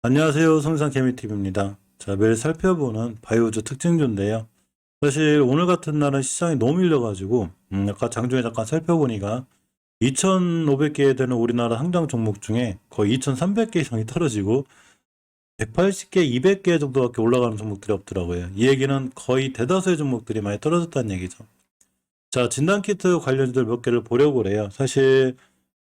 안녕하세요. 성상 개미TV입니다. 자, 매일 살펴보는 바이오주 특징주인데요. 사실 오늘 같은 날은 시장이 너무 밀려가지고 아까 장중에 잠깐 살펴보니까 2,500개 되는 우리나라 상장 종목 중에 거의 2,300개 이상이 떨어지고 180개, 200개 정도밖에 올라가는 종목들이 없더라고요. 이 얘기는 거의 대다수의 종목들이 많이 떨어졌다는 얘기죠. 자, 진단키트 관련주들 몇 개를 보려고 그래요. 사실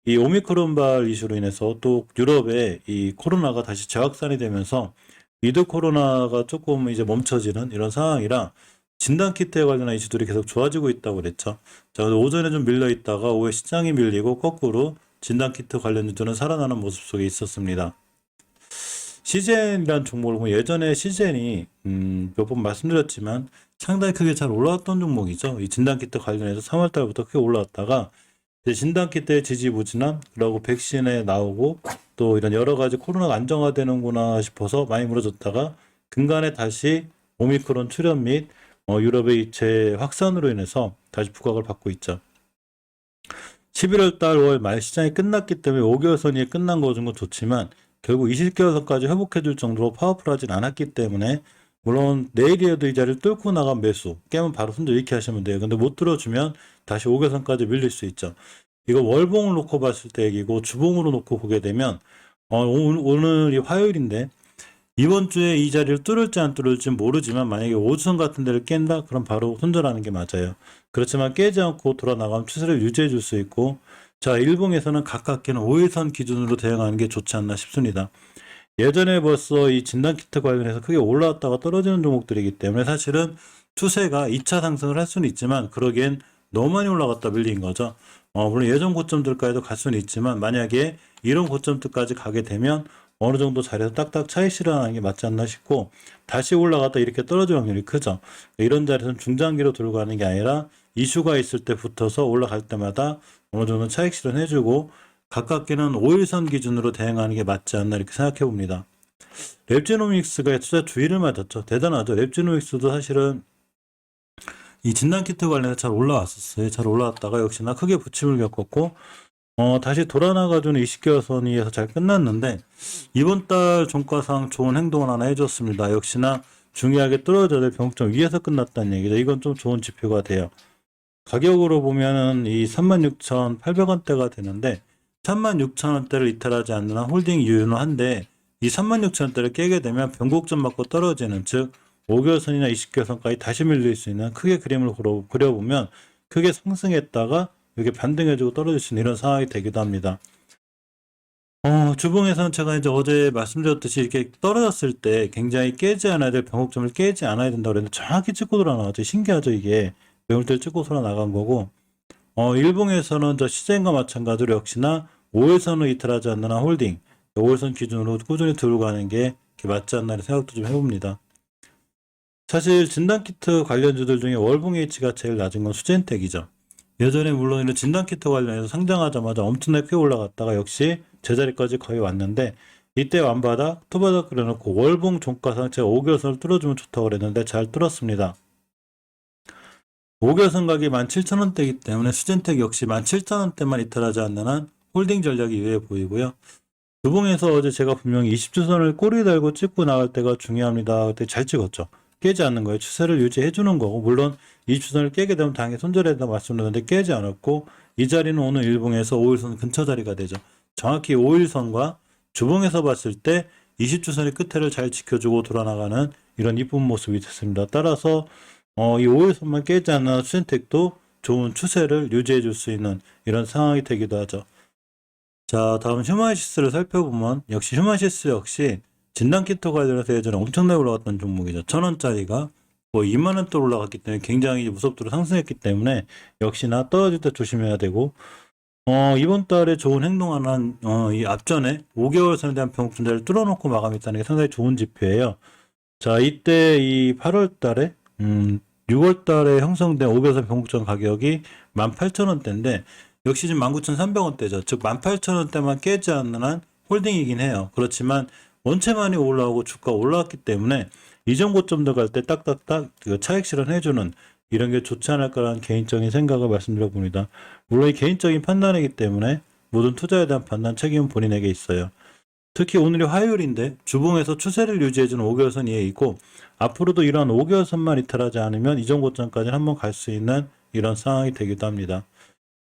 이 오미크론발 이슈로 인해서 또 유럽에 이 코로나가 다시 재확산이 되면서 위드 코로나가 조금 이제 멈춰지는 이런 상황이라 진단키트에 관련한 이슈들이 계속 좋아지고 있다고 그랬죠. 자, 오전에 좀 밀려 있다가 오후에 시장이 밀리고 거꾸로 진단키트 관련주들은 살아나는 모습 속에 있었습니다. 시젠이라는 종목을 보면 예전에 시젠이 몇 번 말씀드렸지만 상당히 크게 잘 올라왔던 종목이죠. 이 진단키트 관련해서 3월 달부터 크게 올라왔다가 진단키트의 지지부진함, 그리고 백신에 나오고 또 이런 여러 가지 코로나가 안정화되는구나 싶어서 많이 무너졌다가 근간에 다시 오미크론 출현 및 유럽의 재확산으로 인해서 다시 부각을 받고 있죠. 11월 달 5월 말 시장이 끝났기 때문에 5개월 선이 끝난 거는 좋지만 결국 20개월 선까지 회복해줄 정도로 파워풀하진 않았기 때문에 물론 내일이라도 이 자리를 뚫고 나간 매수 깨면 바로 손절 이렇게 하시면 돼요. 근데 못 들어주면 다시 5개월 선까지 밀릴 수 있죠. 이거 월봉을 놓고 봤을 때 얘기고 주봉으로 놓고 보게 되면 오늘이 화요일인데 이번 주에 이 자리를 뚫을지 안 뚫을지 모르지만 만약에 5주선 같은 데를 깬다 그럼 바로 손절하는 게 맞아요. 그렇지만 깨지 않고 돌아 나가면 추세를 유지해 줄 수 있고 자, 일봉에서는 가깝게는 5일선 기준으로 대응하는 게 좋지 않나 싶습니다. 예전에 벌써 이 진단키트 관련해서 크게 올라왔다가 떨어지는 종목들이기 때문에 사실은 추세가 2차 상승을 할 수는 있지만 그러기엔 너무 많이 올라갔다 밀린 거죠. 물론 예전 고점들까지도 갈 수는 있지만 만약에 이런 고점들까지 가게 되면 어느 정도 자리에서 딱딱 차익 실현하는 게 맞지 않나 싶고 다시 올라갔다 이렇게 떨어질 확률이 크죠. 이런 자리에서는 중장기로 들고 가는 게 아니라 이슈가 있을 때 붙어서 올라갈 때마다 어느 정도 차익 실현해주고 가깝게는 5일선 기준으로 대응하는 게 맞지 않나 이렇게 생각해 봅니다. 랩지노믹스가 투자 주의를 맞았죠. 대단하죠. 랩지노믹스도 사실은 이 진단키트 관련해서 잘 올라왔었어요. 잘 올라왔다가 역시나 크게 부침을 겪었고 다시 돌아나가지고는 20개월 선 위에서 잘 끝났는데 이번 달 종가상 좋은 행동을 하나 해줬습니다. 역시나 중요하게 떨어져야 될 병점 위에서 끝났다는 얘기죠. 이건 좀 좋은 지표가 돼요. 가격으로 보면은 이 36,800원대가 되는데 36,000원대를 이탈하지 않는 한 홀딩 유효한데 이 36,000원대를 깨게 되면 변곡점 맞고 떨어지는 즉 5개월 선이나 20개월 선까지 다시 밀릴 수 있는 크게 그림을 그려보면 크게 상승했다가 이렇게 반등해주고 떨어질 수 있는 이런 상황이 되기도 합니다. 주봉에서는 제가 이제 어제 말씀드렸듯이 이렇게 떨어졌을 때 굉장히 깨지 않아야 될 변곡점을 깨지 않아야 된다고 그랬는데 정확히 찍고 돌아 나왔죠. 신기하죠, 이게. 매물대를 찍고 돌아 나간 거고. 일봉에서는 저 시젠과 마찬가지로 역시나 5일선을 이탈하지 않는 한 홀딩, 5일선 기준으로 꾸준히 들고 가는 게 맞지 않나 생각도 좀 해봅니다. 사실 진단키트 관련주들 중에 월봉 H가 제일 낮은 건 수젠텍이죠. 예전에 물론 이런 진단키트 관련해서 상장하자마자 엄청나게 크게 올라갔다가 역시 제자리까지 거의 왔는데 이때 완바닥, 투바닥 그려놓고 월봉 종가상 제가 5개월선을 뚫어주면 좋다고 그랬는데 잘 뚫었습니다. 5개월선 가격이 17,000원대이기 때문에 수젠텍 역시 17,000원대만 이탈하지 않는 한 홀딩 전략이 유효해 보이고요. 주봉에서 어제 제가 분명히 20주선을 꼬리 달고 찍고 나갈 때가 중요합니다. 그때 잘 찍었죠. 깨지 않는 거예요. 추세를 유지해 주는 거고 물론 20주선을 깨게 되면 당연히 손절해야 된다고 말씀드렸는데 깨지 않았고 이 자리는 오늘 일봉에서 5일선 근처 자리가 되죠. 정확히 5일선과 주봉에서 봤을 때 20주선의 끝에를 잘 지켜주고 돌아나가는 이런 이쁜 모습이 됐습니다. 따라서 이 5일선만 깨지 않는 수젠텍도 좋은 추세를 유지해 줄 수 있는 이런 상황이 되기도 하죠. 자, 다음 휴마시스를 살펴보면 역시 휴마시스 역시 진단키트 관련해서 예전에 엄청나게 올라갔던 종목이죠. 1,000원짜리가 뭐 2만원대 올라갔기 때문에 굉장히 무섭도록 상승했기 때문에 역시나 떨어질 때 조심해야 되고 이번 달에 좋은 행동하는 이 앞전에 5개월 선에 대한 변곡점대를 뚫어놓고 마감했다는 게 상당히 좋은 지표예요. 자, 이때 이 8월 달에 6월 달에 형성된 5개월 변곡점 가격이 18,000원대인데 역시 지금 19,300원대죠. 즉 18,000원대만 깨지 않는 한 홀딩이긴 해요. 그렇지만 원체 많이 올라오고 주가 올라왔기 때문에 이전 고점들 갈 때 딱딱딱 차익 실현해주는 이런 게 좋지 않을까라는 개인적인 생각을 말씀드려 봅니다. 물론 이 개인적인 판단이기 때문에 모든 투자에 대한 판단 책임은 본인에게 있어요. 특히 오늘이 화요일인데 주봉에서 추세를 유지해주는 5개월선 이에 있고 앞으로도 이런 5개월선만 이탈하지 않으면 이전 고점까지 한번 갈 수 있는 이런 상황이 되기도 합니다.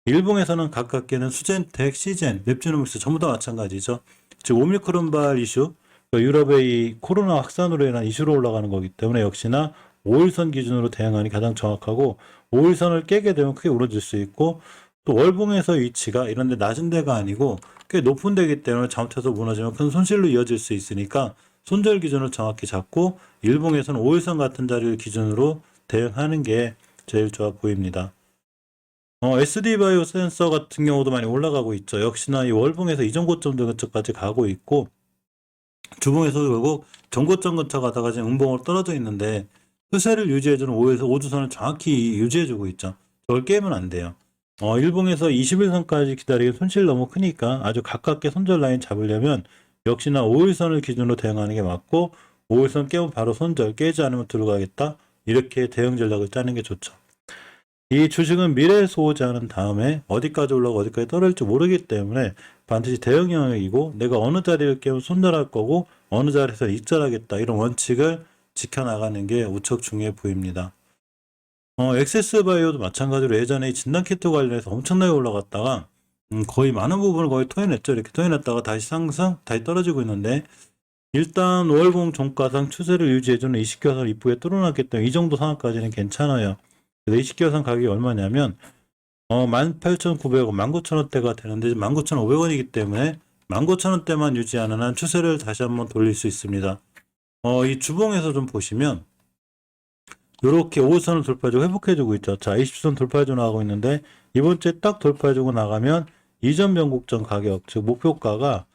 일봉에서는 가깝게는 수젠텍, 시젠, 넵튜노믹스 전부 다 마찬가지죠. 즉 오미크론발 이슈, 유럽의 이 코로나 확산으로 인한 이슈로 올라가는 거기 때문에 역시나 5일선 기준으로 대응하는 게 가장 정확하고 5일선을 깨게 되면 크게 오르질 수 있고 또 월봉에서 위치가 이런 데 낮은 데가 아니고 꽤 높은 데이기 때문에 잘못해서 무너지면 큰 손실로 이어질 수 있으니까 손절 기준을 정확히 잡고 일봉에서는 5일선 같은 자리를 기준으로 대응하는 게 제일 좋아 보입니다. SD바이오 센서 같은 경우도 많이 올라가고 있죠. 역시나 이 월봉에서 이전 고점 근처까지 가고 있고 주봉에서도 결국 전고점 근처 가다가 지금 음봉으로 떨어져 있는데 추세를 유지해주는 5에서 5주선을 정확히 유지해주고 있죠. 저걸 깨면 안 돼요. 일봉에서 21선까지 기다리기 손실 너무 크니까 아주 가깝게 손절 라인 잡으려면 역시나 5일선을 기준으로 대응하는 게 맞고 5일선 깨면 바로 손절, 깨지 않으면 들어가겠다. 이렇게 대응 전략을 짜는 게 좋죠. 이 주식은 미래 소호자는 다음에 어디까지 올라가고 어디까지 떨어질지 모르기 때문에 반드시 대응 영역이고 내가 어느 자리를 깨면 손절할 거고 어느 자리에서 익절하겠다 이런 원칙을 지켜나가는 게 우척 중요해 보입니다. 엑세스바이오도 마찬가지로 예전에 진단키트 관련해서 엄청나게 올라갔다가 거의 많은 부분을 거의 토해냈죠. 이렇게 토해냈다가 다시 상승, 다시 떨어지고 있는데 일단 월봉 종가상 추세를 유지해주는 20개선 이쁘게 뚫어놨기 때문에 이 정도 상황까지는 괜찮아요. 20개선 가격이 얼마냐면 18,900원, 19,000원대가 되는데 19,500원이기 때문에 19,000원대만 유지하는 한 추세를 다시 한번 돌릴 수 있습니다. 이 주봉에서 좀 보시면 이렇게 5선을 돌파해주고 회복해주고 있죠. 자, 20선 돌파해주고 나가고 있는데 이번 주에 딱 돌파해주고 나가면 이전 변곡점 가격, 즉 목표가가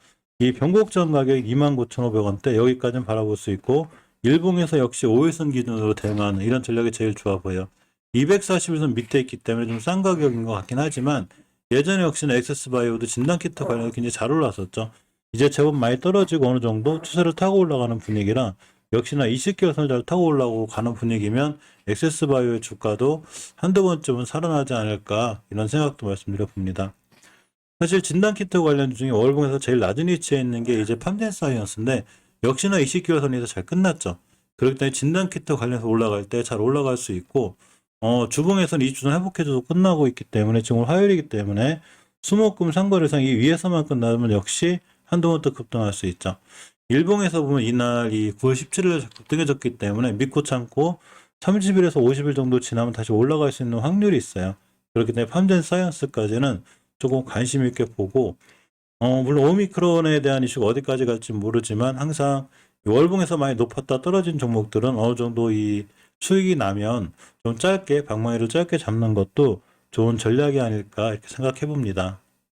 이 변곡점 가격 29,500원대 여기까지는 바라볼 수 있고 일봉에서 역시 5일선 기준으로 대응하는 이런 전략이 제일 좋아 보여요. 241선 밑에 있기 때문에 좀 싼 가격인 것 같긴 하지만 예전에 역시나 엑세스바이오도 진단키트 관련해서 굉장히 잘 올랐었죠. 이제 제법 많이 떨어지고 어느 정도 추세를 타고 올라가는 분위기라 역시나 20개월선을 잘 타고 올라가고 가는 분위기면 엑세스바이오의 주가도 한두 번쯤은 살아나지 않을까 이런 생각도 말씀드려 봅니다. 사실 진단키트 관련 중에 월봉에서 제일 낮은 위치에 있는 게 이제 팜젠사이언스인데 역시나 20개월선에서 잘 끝났죠. 그렇기 때문에 진단키트 관련해서 올라갈 때 잘 올라갈 수 있고 주봉에서는 2주선 회복해줘도 끝나고 있기 때문에 지금 화요일이기 때문에 수목금 상거래상 이 위에서만 끝나면 역시 한두 번 더 급등할 수 있죠. 일봉에서 보면 이날 이 9월 17일에 급등해졌기 때문에 믿고 참고 30일에서 50일 정도 지나면 다시 올라갈 수 있는 확률이 있어요. 그렇기 때문에 팜젠 사이언스까지는 조금 관심 있게 보고 물론 오미크론에 대한 이슈가 어디까지 갈지 모르지만 항상 월봉에서 많이 높았다 떨어진 종목들은 어느 정도 이 수익이 나면 좀 짧게 방망이를 짧게 잡는 것도 좋은 전략이 아닐까 이렇게 생각해 봅니다.